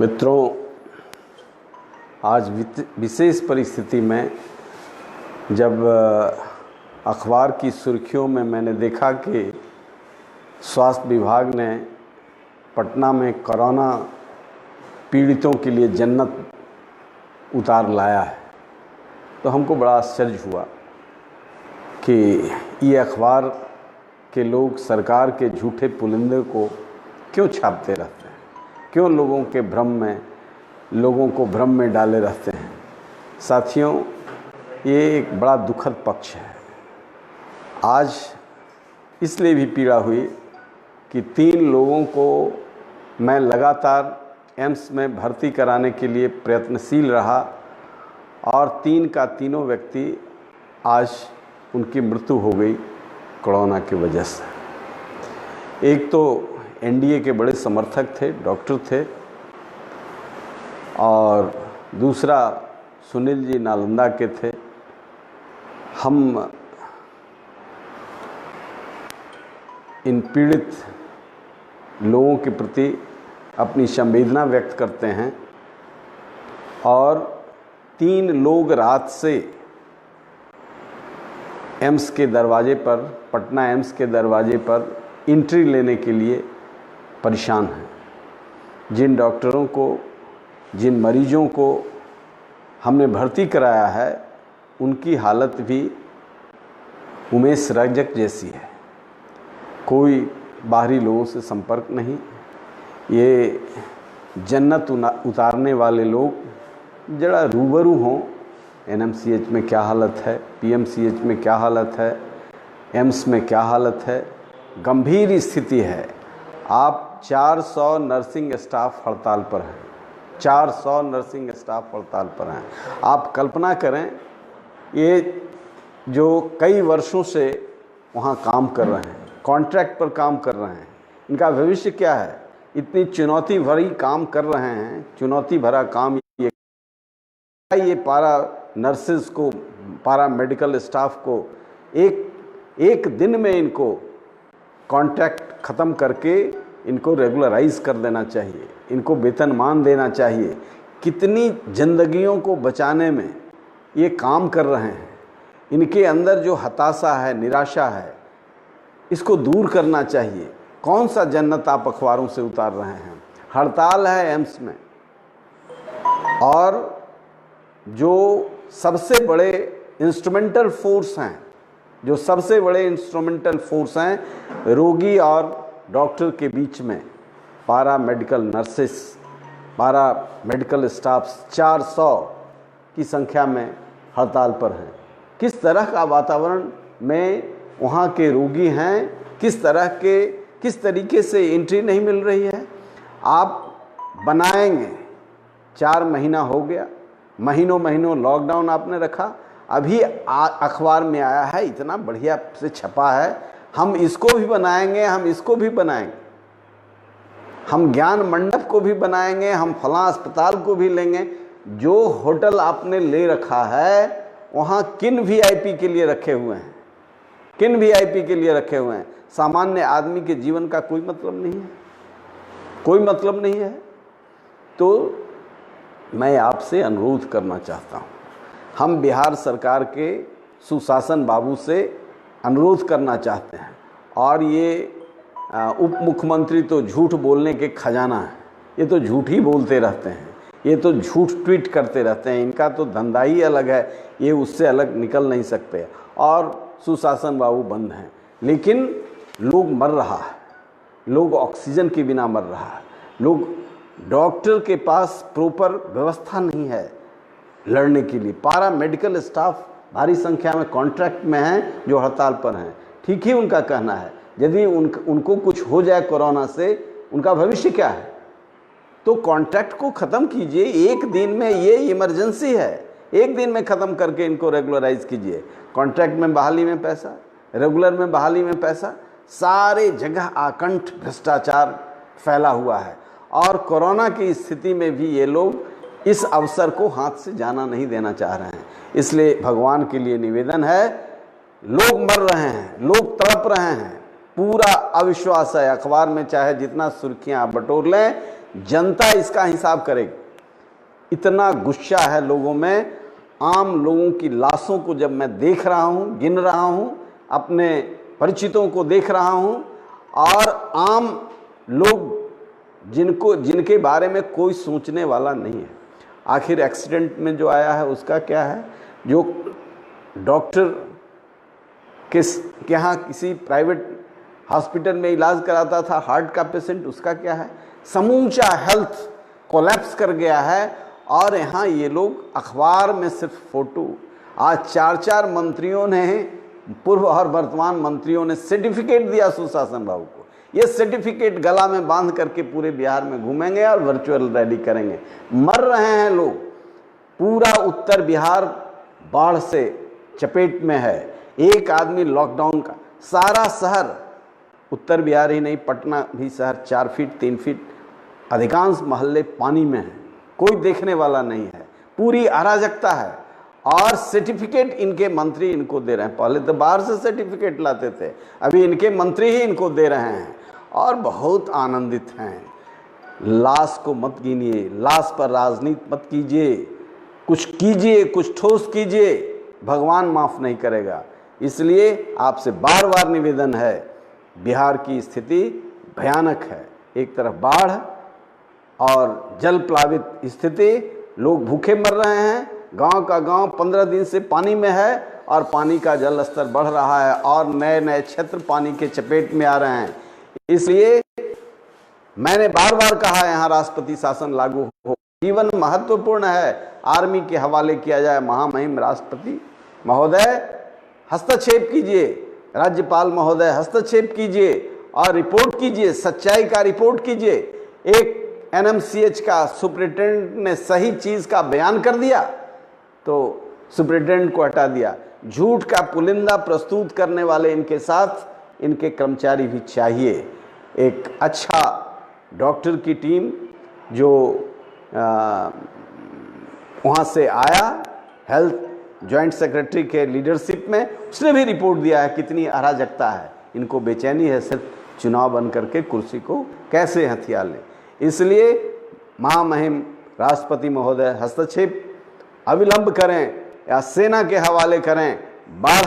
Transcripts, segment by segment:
मित्रों, आज विशेष परिस्थिति में जब अखबार की सुर्खियों में मैंने देखा कि स्वास्थ्य विभाग ने पटना में कोरोना पीड़ितों के लिए जन्नत उतार लाया है, तो हमको बड़ा आश्चर्य हुआ कि ये अखबार के लोग सरकार के झूठे पुलिंदे को क्यों छापते रहते हैं, क्यों लोगों को भ्रम में डाले रहते हैं। साथियों, ये एक बड़ा दुखद पक्ष है। आज इसलिए भी पीड़ा हुई कि 3 लोगों को मैं लगातार एम्स में भर्ती कराने के लिए प्रयत्नशील रहा और 3 का तीनों व्यक्ति आज उनकी मृत्यु हो गई कोरोना की वजह से। एक तो एनडीए के बड़े समर्थक थे, डॉक्टर थे, और दूसरा सुनील जी नालंदा के थे। हम इन पीड़ित लोगों के प्रति अपनी संवेदना व्यक्त करते हैं और 3 लोग रात से एम्स के दरवाजे पर, पटना एम्स के दरवाजे पर एंट्री लेने के लिए परेशान हैं। जिन डॉक्टरों को, जिन मरीजों को हमने भर्ती कराया है, उनकी हालत भी उमेश रजक जैसी है। कोई बाहरी लोगों से संपर्क नहीं। ये जन्नत उतारने वाले लोग जरा रूबरू हों, एनएमसीएच में क्या हालत है, पीएमसीएच में क्या हालत है, एम्स में क्या हालत है। गंभीर स्थिति है। आप 400 नर्सिंग स्टाफ हड़ताल पर हैं, 400 नर्सिंग स्टाफ हड़ताल पर हैं। आप कल्पना करें, ये जो कई वर्षों से वहाँ काम कर रहे हैं, कॉन्ट्रैक्ट पर काम कर रहे हैं, इनका भविष्य क्या है? इतनी चुनौती भरी काम कर रहे हैं, चुनौती भरा काम। ये पारा नर्सेज को, पारा मेडिकल स्टाफ को एक दिन में इनको कॉन्ट्रैक्ट ख़त्म करके इनको रेगुलराइज कर देना चाहिए, इनको वेतनमान देना चाहिए। कितनी जिंदगियों को बचाने में ये काम कर रहे हैं। इनके अंदर जो हताशा है, निराशा है, इसको दूर करना चाहिए। कौन सा जन्नत आप अखबारों से उतार रहे हैं? हड़ताल है एम्स में, और जो सबसे बड़े इंस्ट्रूमेंटल फोर्स हैं, जो सबसे बड़े इंस्ट्रूमेंटल फोर्स हैं रोगी और डॉक्टर के बीच में, पारा मेडिकल नर्सेस, पारा मेडिकल स्टाफ्स 400 की संख्या में हड़ताल पर हैं। किस तरह का वातावरण में वहाँ के रोगी हैं, किस तरीके से एंट्री नहीं मिल रही है। आप बनाएंगे, 4 महीना हो गया, महीनों लॉकडाउन आपने रखा। अभी अखबार में आया है, इतना बढ़िया से छपा है, हम इसको भी बनाएंगे, हम इसको भी बनाएंगे, हम ज्ञान मंडप को भी बनाएंगे, हम फलां अस्पताल को भी लेंगे। जो होटल आपने ले रखा है, वहाँ किन वीआईपी के लिए रखे हुए हैं, किन वीआईपी के लिए रखे हुए हैं? सामान्य आदमी के जीवन का कोई मतलब नहीं है, कोई मतलब नहीं है। तो मैं आपसे अनुरोध करना चाहता हूँ, हम बिहार सरकार के सुशासन बाबू से अनुरोध करना चाहते हैं। और ये उप मुख्यमंत्री तो झूठ बोलने के खजाना है, ये तो झूठ ही बोलते रहते हैं, ये तो झूठ ट्वीट करते रहते हैं। इनका तो धंधा ही अलग है, ये उससे अलग निकल नहीं सकते। और सुशासन बाबू बंद हैं, लेकिन लोग मर रहा है, लोग ऑक्सीजन के बिना मर रहा है, लोग, डॉक्टर के पास प्रॉपर व्यवस्था नहीं है लड़ने के लिए। पारा मेडिकल स्टाफ भारी संख्या में कॉन्ट्रैक्ट में हैं जो हड़ताल पर हैं। ठीक ही उनका कहना है, यदि उनको कुछ हो जाए कोरोना से, उनका भविष्य क्या है? तो कॉन्ट्रैक्ट को ख़त्म कीजिए। एक दिन में, ये इमरजेंसी है, एक दिन में ख़त्म करके इनको रेगुलराइज कीजिए। कॉन्ट्रैक्ट में बहाली में पैसा, रेगुलर में बहाली में पैसा, सारे जगह आकंठ भ्रष्टाचार फैला हुआ है। और कोरोना की स्थिति में भी ये लोग इस अवसर को हाथ से जाना नहीं देना चाह रहे हैं। इसलिए भगवान के लिए निवेदन है, लोग मर रहे हैं, लोग तड़प रहे हैं, पूरा अविश्वास है। अखबार में चाहे जितना सुर्खियां आप बटोर लें, जनता इसका हिसाब करेगी। इतना गुस्सा है लोगों में, आम लोगों की लाशों को जब मैं देख रहा हूँ, गिन रहा हूँ, अपने परिचितों को देख रहा हूँ, और आम लोग जिनके बारे में कोई सोचने वाला नहीं है। आखिर एक्सीडेंट में जो आया है उसका क्या है? जो डॉक्टर के यहाँ किसी प्राइवेट हॉस्पिटल में इलाज कराता था, हार्ट का पेशेंट, उसका क्या है? समूचा हेल्थ कोलैप्स कर गया है। और यहाँ ये लोग अखबार में सिर्फ फोटो, आज 4 मंत्रियों ने, पूर्व और वर्तमान मंत्रियों ने सर्टिफिकेट दिया सुशासन बाबू को। ये सर्टिफिकेट गला में बांध करके पूरे बिहार में घूमेंगे और वर्चुअल रैली करेंगे। मर रहे हैं लोग, पूरा उत्तर बिहार बाढ़ से चपेट में है। एक आदमी लॉकडाउन का, सारा शहर, उत्तर बिहार ही नहीं, पटना भी शहर 4 फीट 3 फीट, अधिकांश मोहल्ले पानी में हैं, कोई देखने वाला नहीं है, पूरी अराजकता है। और सर्टिफिकेट इनके मंत्री इनको दे रहे हैं। पहले तो बाहर से सर्टिफिकेट लाते थे, अभी इनके मंत्री ही इनको दे रहे हैं और बहुत आनंदित हैं। लाश को मत गिनिए, लाश पर राजनीति मत कीजिए, कुछ कीजिए, कुछ ठोस कीजिए, भगवान माफ़ नहीं करेगा। इसलिए आपसे बार बार निवेदन है, बिहार की स्थिति भयानक है। एक तरफ बाढ़ और जल प्लावित स्थिति, लोग भूखे मर रहे हैं, गांव का गांव 15 दिन से पानी में है और पानी का जल स्तर बढ़ रहा है और नए नए क्षेत्र पानी के चपेट में आ रहे हैं। इसलिए मैंने बार बार कहा, यहाँ राष्ट्रपति शासन लागू हो, जीवन महत्वपूर्ण है, आर्मी के हवाले किया जाए। महामहिम राष्ट्रपति महोदय हस्तक्षेप कीजिए, राज्यपाल महोदय हस्तक्षेप कीजिए और रिपोर्ट कीजिए, सच्चाई का रिपोर्ट कीजिए। एक एनएमसीएच का सुपरिटेंडेंट ने सही चीज़ का बयान कर दिया तो सुपरिटेंडेंट को हटा दिया। झूठ का पुलिंदा प्रस्तुत करने वाले इनके साथ इनके कर्मचारी भी चाहिए। एक अच्छा डॉक्टर की टीम जो वहाँ से आया, हेल्थ जॉइंट सेक्रेटरी के लीडरशिप में, उसने भी रिपोर्ट दिया है कितनी अराजकता है। इनको बेचैनी है सिर्फ चुनाव बन करके कुर्सी को कैसे हथिया लें। इसलिए महामहिम राष्ट्रपति महोदय हस्तक्षेप अविलंब करें या सेना के हवाले करें। बाढ़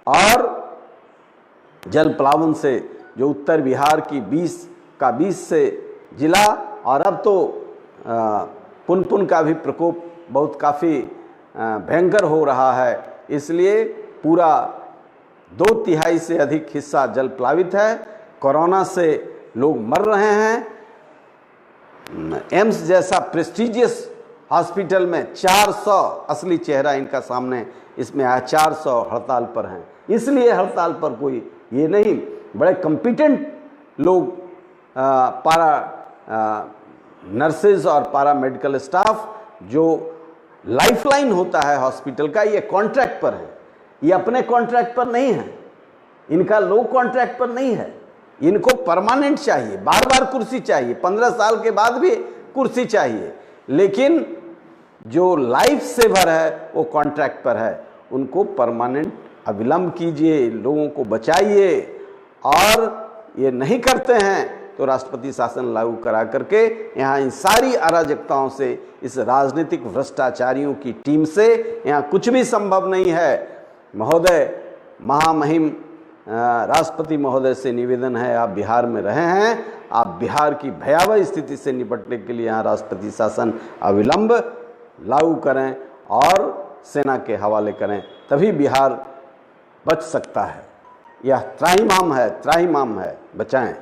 और जल प्लावन से जो उत्तर बिहार की 20 से जिला, और अब तो पुनपुन का भी प्रकोप बहुत काफ़ी भयंकर हो रहा है। इसलिए पूरा 2/3 से अधिक हिस्सा जल प्लावित है। कोरोना से लोग मर रहे हैं। एम्स जैसा प्रेस्टिजियस हॉस्पिटल में 400, असली चेहरा इनका सामने इसमें आया, 400 हड़ताल पर हैं। इसलिए हड़ताल पर कोई ये नहीं, बड़े कॉम्पिटेंट लोग, नर्सेज और पारा मेडिकल स्टाफ जो लाइफलाइन होता है हॉस्पिटल का, ये कॉन्ट्रैक्ट पर है। ये अपने कॉन्ट्रैक्ट पर नहीं है, इनका लो कॉन्ट्रैक्ट पर नहीं है। इनको परमानेंट चाहिए, बार बार कुर्सी चाहिए, 15 साल के बाद भी कुर्सी चाहिए। लेकिन जो लाइफ सेवर है वो कॉन्ट्रैक्ट पर है, उनको परमानेंट अविलंब कीजिए, लोगों को बचाइए। और ये नहीं करते हैं तो राष्ट्रपति शासन लागू करा करके यहाँ इन सारी अराजकताओं से, इस राजनीतिक भ्रष्टाचारियों की टीम से यहाँ कुछ भी संभव नहीं है। महोदय, महामहिम राष्ट्रपति महोदय से निवेदन है, आप बिहार में रहे हैं, आप बिहार की भयावह स्थिति से निपटने के लिए यहाँ राष्ट्रपति शासन अविलंब लागू करें और सेना के हवाले करें, तभी बिहार बच सकता है। यह त्राहिमाम है, बचाएं।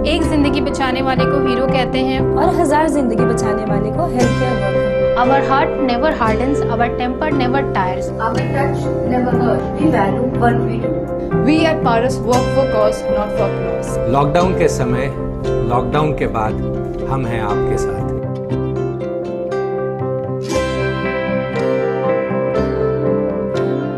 एक जिंदगी बचाने वाले को हीरो कहते हैं और 1000 जिंदगी बचाने वाले को health care worker. Our heart never hardens, our temper never tires. Our touch never hurts. We value what we do. We at Paras work for cause, not for applause. Lockdown के समय, lockdown के बाद हम हैं आपके साथ।